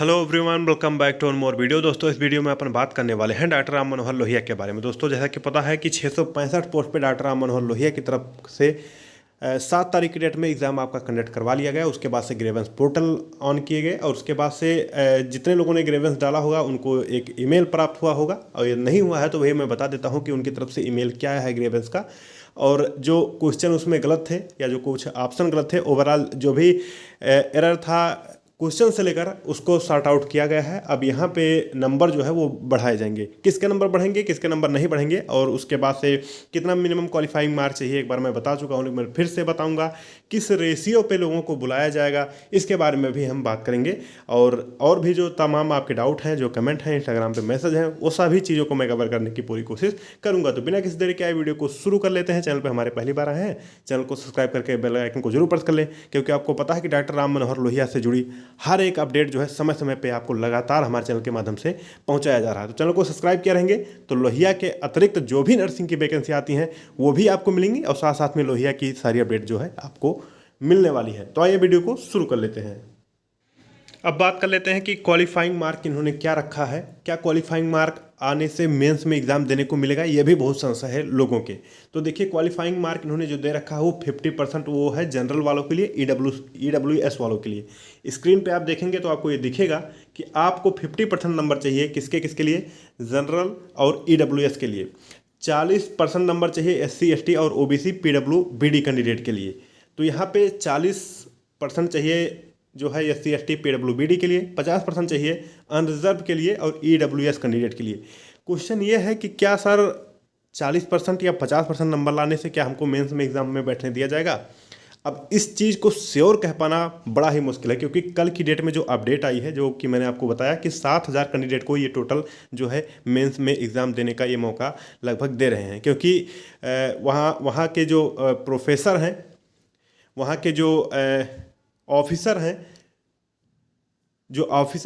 Hello everyone, welcome back to one more video. दोस्तों, इस video में अपन बात करने वाले हैं डॉक्टर राम मनोहर लोहिया के बारे में। दोस्तों, जैसा कि पता है कि 665 पोस्ट पे डॉक्टर राम मनोहर लोहिया की तरफ से 7 तारीख की डेट में एग्ज़ाम आपका कंडक्ट करवा लिया गया। उसके बाद से ग्रेवेंस पोर्टल ऑन किए गए और उसके बाद से जितने लोगों ने ग्रेवेंस डाला होगा उनको एक ईमेल प्राप्त हुआ होगा, और ये नहीं हुआ है तो वही मैं बता देता हूँ कि उनकी तरफ से ईमेल क्या है ग्रेवेंस का। और जो क्वेश्चन उसमें गलत थे या जो कुछ ऑप्शन गलत थे, ओवरऑल जो भी एरर था क्वेश्चन से लेकर उसको सॉर्ट आउट किया गया है। अब यहाँ पे नंबर जो है वो बढ़ाए जाएंगे, किसके नंबर बढ़ेंगे किसके नंबर नहीं बढ़ेंगे, और उसके बाद से कितना मिनिमम क्वालिफाइंग मार्क चाहिए एक बार मैं बता चुका हूँ, लेकिन मैं फिर से बताऊँगा किस रेशियो पे लोगों को बुलाया जाएगा, इसके बारे में भी हम बात करेंगे। और भी जो तमाम आपके डाउट हैं, जो कमेंट हैं, इंस्टाग्राम पे मैसेज हैं, वो सभी चीज़ों को मैं कवर करने की पूरी कोशिश करूँगा। तो बिना किसी देरी के वीडियो को शुरू कर लेते हैं। चैनल पर हमारे पहली बार आए हैं, चैनल को सब्सक्राइब करके बेल आइकन को जरूर प्रेस कर लें, क्योंकि आपको पता है कि डॉक्टर राम मनोहर लोहिया से जुड़ी हर एक अपडेट जो है समय समय पे आपको लगातार हमारे चैनल के माध्यम से पहुंचाया जा रहा है। तो चैनल को सब्सक्राइब किए रहेंगे तो लोहिया के अतिरिक्त जो भी नर्सिंग की वैकेंसी आती हैं वो भी आपको मिलेंगी, और साथ साथ में लोहिया की सारी अपडेट जो है आपको मिलने वाली है। तो आइए वीडियो को शुरू कर लेते हैं। अब बात कर लेते हैं कि क्वालिफाइंग मार्क इन्होंने क्या रखा है। क्या क्वालिफाइंग मार्क आने से मेंस में एग्जाम देने को मिलेगा, यह भी बहुत संशय है लोगों के। तो देखिए, क्वालिफाइंग मार्क इन्होंने जो दे रखा है वो 50% वो है जनरल वालों के लिए, EWS वालों के लिए। स्क्रीन पे आप देखेंगे तो आपको ये दिखेगा कि आपको 50% नंबर चाहिए किसके किसके लिए, जनरल और EWS के लिए। 40% नंबर चाहिए SC ST और OBC PWBD कैंडिडेट के लिए। तो यहाँ पे 40% चाहिए जो है SC ST PWBD के लिए, 50% चाहिए अनरिजर्व के लिए और EWS कैंडिडेट के लिए। क्वेश्चन ये है कि क्या सर 40% या 50% नंबर लाने से क्या हमको मेंस में एग्जाम में बैठने दिया जाएगा? अब इस चीज़ को श्योर कह पाना बड़ा ही मुश्किल है, क्योंकि कल की डेट में जो अपडेट आई है, जो कि मैंने आपको बताया कि 7,000 कैंडिडेट को ये टोटल जो है मेंस में एग्ज़ाम देने का ये मौका लगभग दे रहे हैं। क्योंकि वहाँ के जो प्रोफेसर हैं, वहाँ के जो ऑफिसर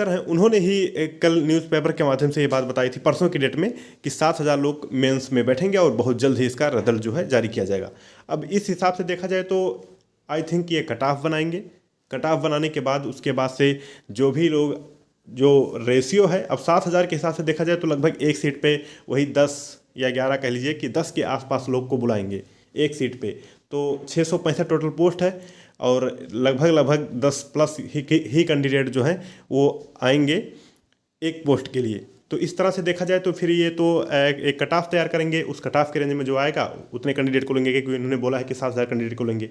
हैं, उन्होंने ही कल न्यूज़पेपर के माध्यम से ये बात बताई थी परसों की डेट में कि 7,000 लोग मेंस में बैठेंगे और बहुत जल्द ही इसका रिजल्ट जो है जारी किया जाएगा। अब इस हिसाब से देखा जाए तो आई थिंक ये कट ऑफ बनाएंगे। कट ऑफ बनाने के बाद उसके बाद से जो भी लोग, जो रेशियो है, अब 7,000 के हिसाब से देखा जाए तो लगभग एक सीट पे वही 10 या 11 कह लीजिए कि 10 के आसपास लोग को बुलाएंगे एक सीट पे। तो 665 टोटल पोस्ट है और लगभग 10 प्लस ही कैंडिडेट जो हैं वो आएंगे एक पोस्ट के लिए। तो इस तरह से देखा जाए तो फिर ये तो एक कट ऑफ तैयार करेंगे, उस कट ऑफ के रेंज में जो आएगा उतने कैंडिडेट को लेंगे, क्योंकि इन्होंने बोला है कि 7,000 कैंडिडेट को लेंगे।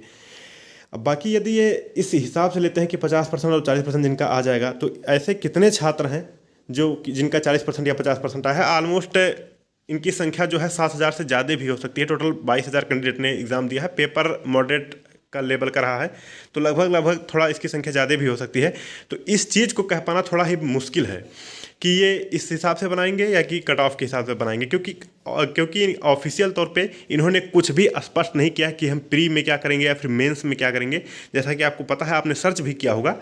अब बाकी यदि ये इस हिसाब से लेते हैं कि 50% और 40% जिनका आ जाएगा, तो ऐसे कितने छात्र हैं जिनका 40% या 50% आया है? ऑलमोस्ट इनकी संख्या जो है 7,000 से ज़्यादा भी हो सकती है। टोटल 22,000 कैंडिडेट ने एग्ज़ाम दिया है, पेपर मॉडरेट का लेवल का रहा है, तो लगभग थोड़ा इसकी संख्या ज़्यादा भी हो सकती है। तो इस चीज़ को कह पाना थोड़ा ही मुश्किल है कि ये इस हिसाब से बनाएंगे या कि कट ऑफ के हिसाब से बनाएंगे, क्योंकि ऑफिशियल तौर पे इन्होंने कुछ भी स्पष्ट नहीं किया कि हम प्री में क्या करेंगे या फिर मेंस में क्या करेंगे। जैसा कि आपको पता है, आपने सर्च भी किया होगा,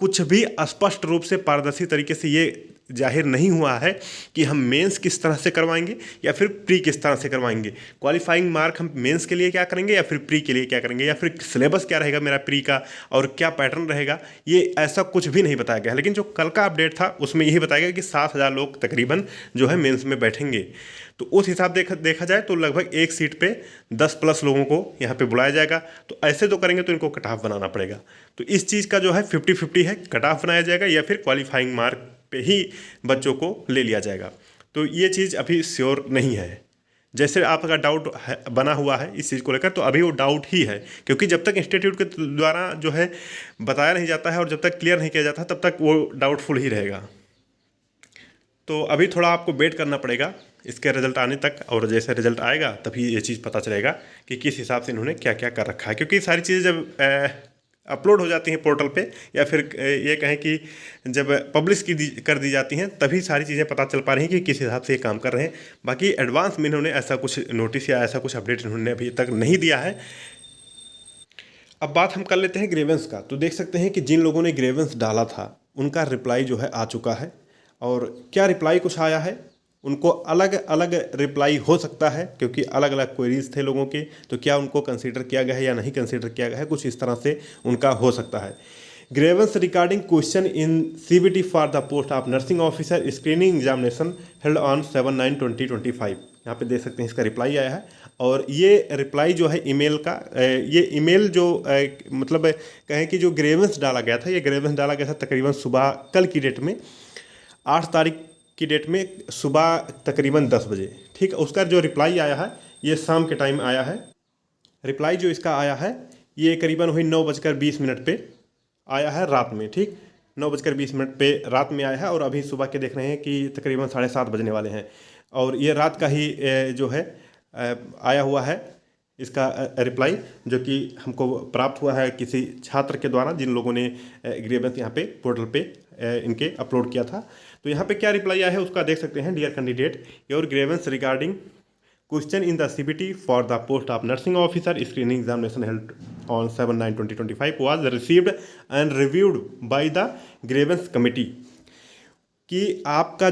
कुछ भी स्पष्ट रूप से पारदर्शी तरीके से ये जाहिर नहीं हुआ है कि हम मेंस किस तरह से करवाएंगे या फिर प्री किस तरह से करवाएंगे। क्वालिफाइंग मार्क हम मेंस के लिए क्या करेंगे या फिर प्री के लिए क्या करेंगे, या फिर सिलेबस क्या रहेगा मेरा प्री का और क्या पैटर्न रहेगा, ये ऐसा कुछ भी नहीं बताया गया। लेकिन जो कल का अपडेट था उसमें यही बताया गया कि 7,000 लोग तकरीबन जो है मेंस में बैठेंगे। तो उस हिसाब देखा जाए तो लगभग एक सीट पे 10 प्लस लोगों को यहाँ पे बुलाया जाएगा। तो ऐसे तो करेंगे तो इनको कट ऑफ बनाना पड़ेगा। तो इस चीज़ का जो है 50-50 है, कट ऑफ बनाया जाएगा या फिर क्वालिफाइंग मार्क पे ही बच्चों को ले लिया जाएगा। तो ये चीज़ अभी श्योर नहीं है। जैसे आपका डाउट बना हुआ है इस चीज़ को लेकर, तो अभी वो डाउट ही है, क्योंकि जब तक इंस्टीट्यूट के द्वारा जो है बताया नहीं जाता है और जब तक क्लियर नहीं किया जाता तब तक वो डाउटफुल ही रहेगा। तो अभी थोड़ा आपको वेट करना पड़ेगा इसके रिजल्ट आने तक, और जैसे रिजल्ट आएगा तभी ये चीज़ पता चलेगा कि किस हिसाब से इन्होंने क्या क्या कर रखा है। क्योंकि सारी चीज़ें जब अपलोड हो जाती हैं पोर्टल पे, या फिर ये कहें कि जब पब्लिश कर दी जाती हैं, तभी सारी चीज़ें पता चल पा रही हैं कि किस हिसाब से ये काम कर रहे हैं। बाकी एडवांस में इन्होंने ऐसा कुछ नोटिस या ऐसा कुछ अपडेट इन्होंने अभी तक नहीं दिया है। अब बात हम कर लेते हैं ग्रेवेंस का। तो देख सकते हैं कि जिन लोगों ने ग्रेवेंस डाला था उनका रिप्लाई जो है आ चुका है, और क्या रिप्लाई कुछ आया है, उनको अलग अलग रिप्लाई हो सकता है क्योंकि अलग अलग क्वेरीज थे लोगों के। तो क्या उनको कंसीडर किया गया है या नहीं कंसीडर किया गया है, कुछ इस तरह से उनका हो सकता है। Grievance regarding question in CBT for the post of nursing officer screening examination held on 7/9/2025। यहाँ पे देख सकते हैं इसका रिप्लाई आया है। और ये रिप्लाई जो है ईमेल का, ये ईमेल जो मतलब कहें कि जो ग्रेवेंस डाला गया था, ये ग्रेवेंस डाला गया था तकरीबन सुबह कल की डेट में 8 तारीख की डेट में सुबह तकरीबन 10 बजे। ठीक, उसका जो रिप्लाई आया है ये शाम के टाइम आया है। रिप्लाई जो इसका आया है ये करीबन वही 9:20 पे आया है रात में। ठीक, 9:20 पे रात में आया है और अभी सुबह के देख रहे हैं कि तकरीबन 7:30 बजने वाले हैं। और ये रात का ही जो है आया हुआ है इसका रिप्लाई, जो कि हमको प्राप्त हुआ है किसी छात्र के द्वारा जिन लोगों ने ग्रेवेंस यहाँ पे पोर्टल पे इनके अपलोड किया था। तो यहाँ पे क्या रिप्लाई आया है उसका देख सकते हैं। Dear candidate, your grievance regarding question in the CBT for the post of nursing officer screening examination held on 7/9/2025 was received and reviewed by the grievance committee. कि आपका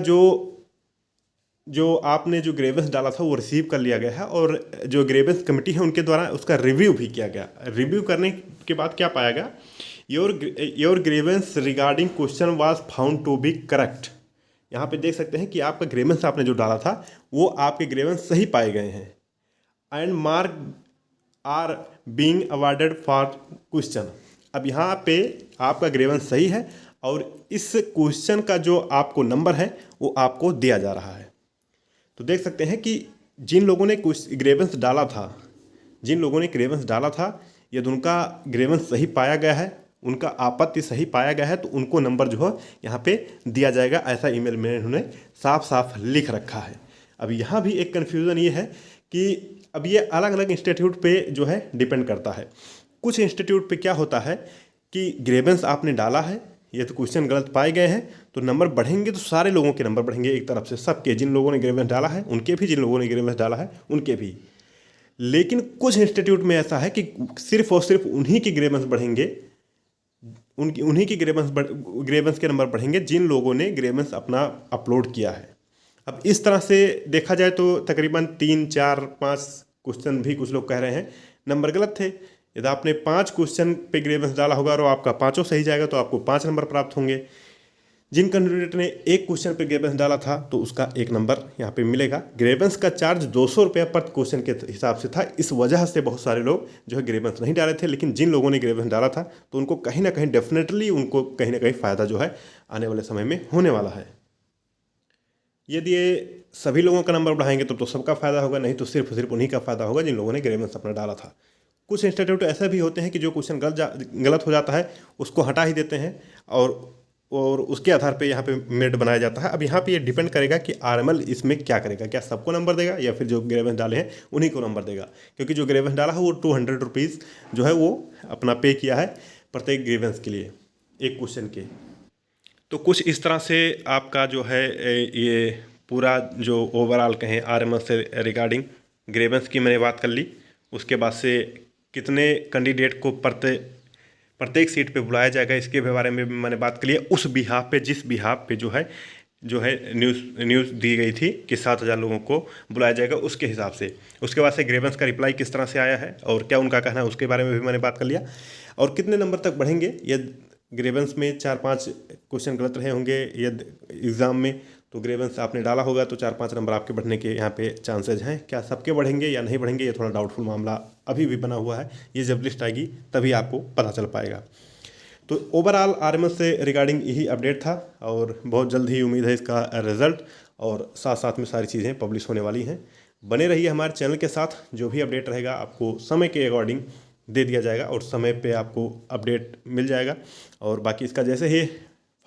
जो आपने जो ग्रेवेंस डाला था वो रिसीव कर लिया गया है और जो ग्रेवेंस कमेटी है उनके द्वारा उसका रिव्यू भी किया गया। रिव्यू करने के बाद क्या पाया गया, your grievance regarding question was found to be correct. यहाँ पे देख सकते हैं कि आपका ग्रेवेंस आपने जो डाला था वो आपके ग्रेवेंस सही पाए गए हैं। And mark are being awarded for question. अब यहाँ पे आपका ग्रेवेंस सही है और इस क्वेश्चन का जो आपको नंबर है वो आपको दिया जा रहा है। तो देख सकते हैं कि जिन लोगों ने ग्रेवेंस डाला था यदि उनका ग्रेवेंस सही पाया गया है, उनका आपत्ति सही पाया गया है, तो उनको नंबर जो है यहाँ पे दिया जाएगा। ऐसा ईमेल में इन्होंने साफ साफ लिख रखा है। अब यहाँ भी एक कन्फ्यूज़न ये है कि अब ये अलग अलग इंस्टीट्यूट पे जो है डिपेंड करता है। कुछ इंस्टीट्यूट पे क्या होता है कि ग्रेवेंस आपने डाला है, ये तो क्वेश्चन गलत पाए गए हैं, तो नंबर बढ़ेंगे तो सारे लोगों के नंबर बढ़ेंगे एक तरफ से, सबके, जिन लोगों ने ग्रेवेंस डाला है उनके भी, जिन लोगों ने ग्रेवेंस डाला है उनके भी। लेकिन कुछ इंस्टीट्यूट में ऐसा है कि सिर्फ और सिर्फ उन्हीं के ग्रेवेंस बढ़ेंगे, उन्हीं की ग्रेवेंस के नंबर बढ़ेंगे जिन लोगों ने ग्रेवेंस अपना अपलोड किया है। अब इस तरह से देखा जाए तो तकरीबन 3, 4, 5 क्वेश्चन भी कुछ लोग कह रहे हैं नंबर गलत थे। यदि आपने 5 क्वेश्चन पे ग्रेवेंस डाला होगा और आपका 5 सही जाएगा तो आपको 5 नंबर प्राप्त होंगे। जिन कैंडिडेट ने 1 क्वेश्चन पे ग्रेवेंस डाला था तो उसका 1 नंबर यहाँ पे मिलेगा। ग्रेवेंस का चार्ज 200 रुपये पर क्वेश्चन के हिसाब से था। इस वजह से बहुत सारे लोग जो है ग्रेवेंस नहीं डाले थे, लेकिन जिन लोगों ने ग्रेवेंस डाला था तो उनको कहीं ना कहीं डेफिनेटली उनको कहीं ना कहीं फ़ायदा जो है आने वाले समय में होने वाला है। यदि ये सभी लोगों का नंबर बढ़ाएंगे तो सबका फ़ायदा होगा, नहीं तो सिर्फ उन्हीं का फ़ायदा होगा जिन लोगों ने ग्रेवेंस अपना डाला था। कुछ इंस्टीट्यूट ऐसे भी होते हैं कि जो क्वेश्चन गलत हो जाता है उसको हटा ही देते हैं और उसके आधार पे यहाँ पे मेरिट बनाया जाता है। अब यहाँ पे ये डिपेंड करेगा कि RML इसमें क्या करेगा, क्या सबको नंबर देगा या फिर जो ग्रेवेंस डाले हैं उन्हीं को नंबर देगा। क्योंकि जो ग्रेवेंस डाला है वो 200 रुपीज़ जो है वो अपना पे किया है प्रत्येक ग्रेवेंस के लिए, एक क्वेश्चन के। तो कुछ इस तरह से आपका जो है ये पूरा जो ओवरऑल कहें RML से रिगार्डिंग ग्रेवेंस की मैंने बात कर ली। उसके बाद से कितने कैंडिडेट को प्रत्येक सीट पे बुलाया जाएगा इसके बारे में भी मैंने बात कर लिया। उस बिहाफ पे, जिस बिहाफ पे जो है न्यूज़ दी गई थी कि 7,000 लोगों को बुलाया जाएगा उसके हिसाब से। उसके बाद से ग्रेवेंस का रिप्लाई किस तरह से आया है और क्या उनका कहना है उसके बारे में भी मैंने बात कर लिया। और कितने नंबर तक बढ़ेंगे, यदि ग्रेवेंस में 4-5 क्वेश्चन गलत रहे होंगे यदि एग्ज़ाम में, तो ग्रेवेंस आपने डाला होगा तो 4-5 नंबर आपके बढ़ने के यहाँ पे चांसेज हैं। क्या सबके बढ़ेंगे या नहीं बढ़ेंगे, ये थोड़ा डाउटफुल मामला अभी भी बना हुआ है। ये जब लिस्ट आएगी तभी आपको पता चल पाएगा। तो ओवरऑल RML से रिगार्डिंग यही अपडेट था और बहुत जल्द ही उम्मीद है इसका रिज़ल्ट, और साथ साथ में सारी चीज़ें पब्लिश होने वाली हैं। बने रहिए हमारे चैनल के साथ, जो भी अपडेट रहेगा आपको समय के अकॉर्डिंग दे दिया जाएगा और समय पे आपको अपडेट मिल जाएगा। और बाकी इसका जैसे ही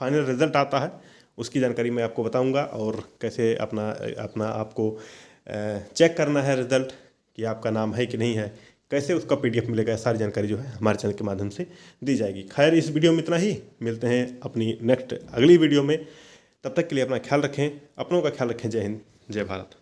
फाइनल रिज़ल्ट आता है उसकी जानकारी मैं आपको बताऊंगा, और कैसे अपना आपको चेक करना है रिज़ल्ट कि आपका नाम है कि नहीं है, कैसे उसका PDF मिलेगा, सारी जानकारी जो है हमारे चैनल के माध्यम से दी जाएगी। खैर, इस वीडियो में इतना ही। मिलते हैं अपनी नेक्स्ट अगली वीडियो में। तब तक के लिए अपना ख्याल रखें, अपनों का ख्याल रखें। जय हिंद, जय भारत।